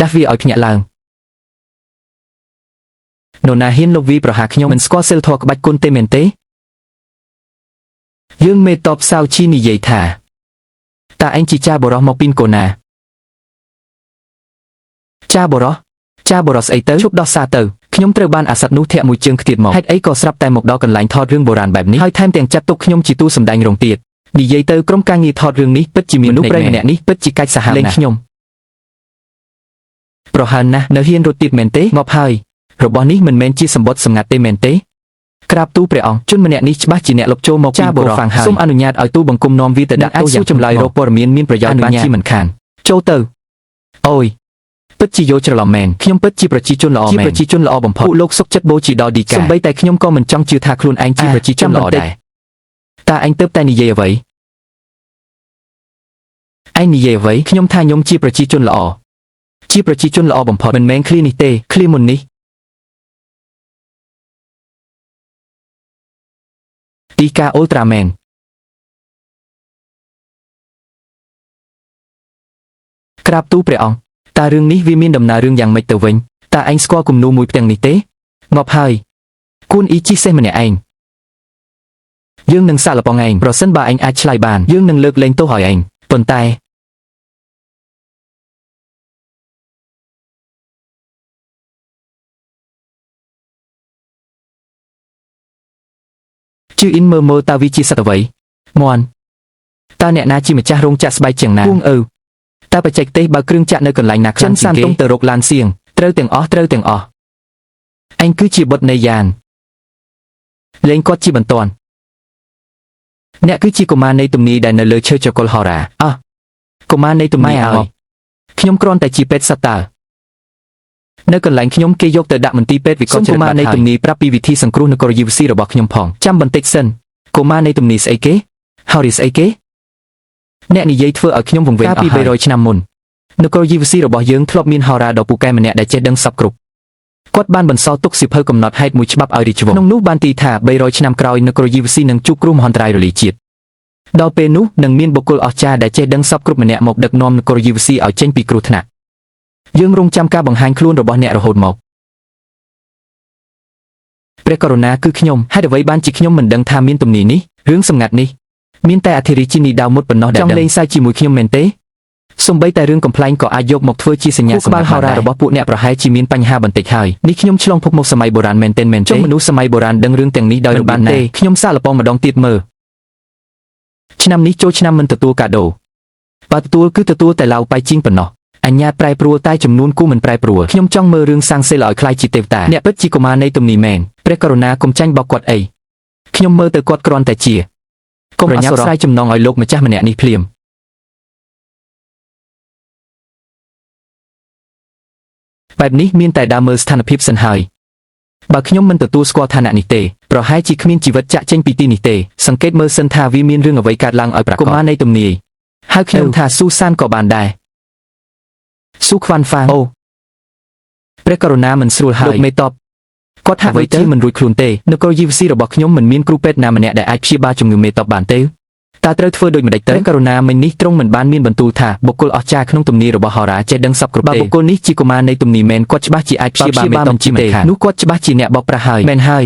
ដាស់វាឲ្យភ្ញាក់ឡើងនរណាហ៊ានលុបវាប្រហារខ្ញុំមិនស្គាល់សិលធម៌ក្បាច់គុណទេមែនទេយើងមេតបសាវជីនិយាយថាតើឯងជាចាបរោះមកពីកូណាចាបរោះស្អីទៅជប់ដោះសារទៅខ្ញុំត្រូវបានអាសត្វនោះធាក់មួយជើងខ្ទៀតមកហេតុអីក៏ស្រាប់តែមកដល់កន្លែងថតរឿងបុរាណបែបនេះហើយថែមទាំងចាត់ទុកខ្ញុំជាតួសម្ដែងរងទៀតនិយាយទៅក្រុមការងារថតរឿងនេះពិតជាមានមនុស្សប្រេម្នាក់នេះពិតជាកាច់សាហាវណាស់ខ្ញុំប្រហែលណាស់នៅហ៊ានរត់ទៀតមែនទេងាប់ហើយរបស់នេះមិនមែនជាសម្បត្តិសម្ងាត់ទេមែនទេក្រាបទូលព្រះអង្គជនម្នាក់នេះច្បាស់ជាអ្នកលុបចូលមកចាបរោះសូមអនុញ្ញាតឲ្យទូបង្គំនាំវាទៅដាក់ទោសយ៉ាងចម្លើយរកព័ត៌មានប្រយោជន៍បានជាមិនខានចូលទៅអូយពិតជាយកច្រឡំមែនខ្ញុំពិតជាប្រជាជនល្អមែនជាប្រជាជនល្អបំផុតលោកសុខចិត្តបូជាដល់ឌីកាសូម្បីតែខ្ញុំក៏មិនចង់ជឿថាខ្លួនឯងជាប្រជាជនល្អដែរតើឯងទៅតែនិយាយអ្វីឯងនិយាយអ្វីខ្ញុំថាខ្ញុំជាប្រជាជនល្អបំផុតមិនមែនឃ្លានេះទេឃ្លាមុននេះទីកាអ៊ុលត្រាមែនក្រាបទូលព្រះអង្គតើរឿងនេះវាមានដំណើររឿងយ៉ាងម៉េចទៅវិញតើឯងស្គាល់គំនូរមួយផ្ទាំងនេះទេងាប់ហើយគួនអ៊ីជីសេះម្នាក់ឯងយើងនឹងសាកល្បងឯងប្រសិនបើឯងអាចឆ្លើយបានយើងនឹងលើកលែងទោសឲ្យឯងប៉ុន្តែជឿអ៊ីនមើលតើវាជាសត្វអ្វីមន់តើអ្នកណាជាម្ចាស់រោងចក្រស្បែកជាងណាគួងតើបច្ចេកទេសបើគ្រឿងចាក់នៅកន្លែងណាខ្លាំងជាងគេទៅរកឡានសៀងត្រូវទាំងអស់ឯងគឺជាបុត្រនៃយ៉ានលេងគាត់ជាបន្ទាន់អ្នកគឺជាកុមារនៃទំនាយដែលនៅលើឈើចកុលហោរាកុមារនៃទំនាយឲ្យខ្ញុំគ្រាន់តែជាពេទ្យសត្វតើនៅកន្លែងខ្ញុំគេយកទៅដាក់មន្ទីរពេទ្យវិកលកុមារនៃទំនាយប្រាប់ពីវិធីសង្គ្រោះនគរយីវស៊ីរបស់ខ្ញុំផងចាំបន្តិចសិនកុមារនៃទំនាយស្អីគេហោរីស្អីគេអ្នកនិយាយធ្វើឲ្យខ្ញុំវង្វេងអស់ពី300ឆ្នាំមុននគរយីវស៊ីរបស់យើងធ្លាប់មានហោរាដ៏ពូកែម្នាក់ដែលចេះដឹងសពគ្រប់គាត់បានបន្សល់ទុកសៀវភៅកំណត់ហេតុមួយច្បាប់ឲ្យរាជវង្សក្នុងនោះបានទីថា300ឆ្នាំក្រោយនគរយីវស៊ីនឹងជួបគ្រោះមហន្តរាយរលាយជាតិដល់ពេលនោះនឹងមានបុគ្គលអស្ចារ្យដែលចេះដឹងសពគ្រប់ម្នាក់មកដឹកនាំនគរយីវស៊ីឲ្យចេញពីគ្រោះថ្នាក់យើងរងចាំការបង្ហាញខ្លួនរបស់អ្នករហូតមកព្រះករុណាគឺខ្ញុំហេតុអ្វីបានជាខ្ញុំមិនដឹងថាមានទំនាយនេះរឿងសម្ងាត់នេះមានតែអធិរាជិនីដាវមុតប៉ុណ្ណោះដែលចង់លេងសើចជាមួយខ្ញុំមែនទេសូម្បីតែរឿងកំ pl ែងក៏អាចយកមកធ្វើជាសញ្ញាសម្រាប់ហោរារបស់ពួកអ្នកប្រហែលជាមានបញ្ហាបន្តិចហើយនេះខ្ញុំឆ្លងភពមកសម័យបុរាណមែនទេចុះមនុស្សសម័យបុរាណដឹងរឿងទាំងនេះដោយរបៀបណាខ្ញុំសាកល្បងម្ដងទៀតមើលឆ្នាំនេះចូលឆ្នាំមិនទទួលកាដូបើទទួលគឺទទួលតែឡៅប៉ៃជីងប៉ុណ្ណោះអញ្ញាតប្រែប្រួលតែចំនួនគូមិនប្រែប្រួលខ្ញុំចង់មើលរឿងសាងសិលឲ្យខ្លាយជាទេវតាអ្នកពិតជាកុមារនៃទំនាយមែនព្រះករុណាកុំចាញ់បោកគាត់អីខ្ញុំមើលទៅគាត់គ្រាន់តែជាកុំប្រញាប់ស្រាយចំណងឲ្យលោកម្ចាស់ម្នាក់នេះភ្លាមបែបនេះមានតែដើរមើលស្ថានភាពសិនហើយបើខ្ញុំមិនទទួលស្គាល់ឋានៈនេះទេប្រហែលជាគ្មានជីវិតចាក់ចេញពីទីនេះទេសង្កេតមើលសិនថាវាមានរឿងអ្វីកើតឡើងឲ្យប្រាកដកុមារនៃទំនាយហើយខ្ញុំថាស៊ូសានក៏បានដែរស៊ូខ្វាន់ហ្វាងអូព្រះករុណាមិនស្រួលហើយលោកមេតបគាត់ថាអ្វីទៅមិនរួចខ្លួនទេនគរយីវស៊ីរបស់ខ្ញុំមិនមានគ្រូពេទ្យណាម្នាក់ដែលអាចព្យាបាលជំងឺមេតបបានទេតើត្រូវធ្វើដូចម្តេចទៅព្រះករុណាមិញនេះទ្រង់មិនបានមានបន្ទូលថាបុគ្គលអស្ចារ្យក្នុងទំនាយរបស់ហោរាចេះដឹងសពគ្រប់ទេបើបុគ្គលនេះជាកុមារនៃទំនាយមែនគាត់ច្បាស់ជាអាចព្យាបាលមេតបជាមិនខាននោះគាត់ច្បាស់ជាអ្នកបោកប្រាស់ហើយមែនហើយ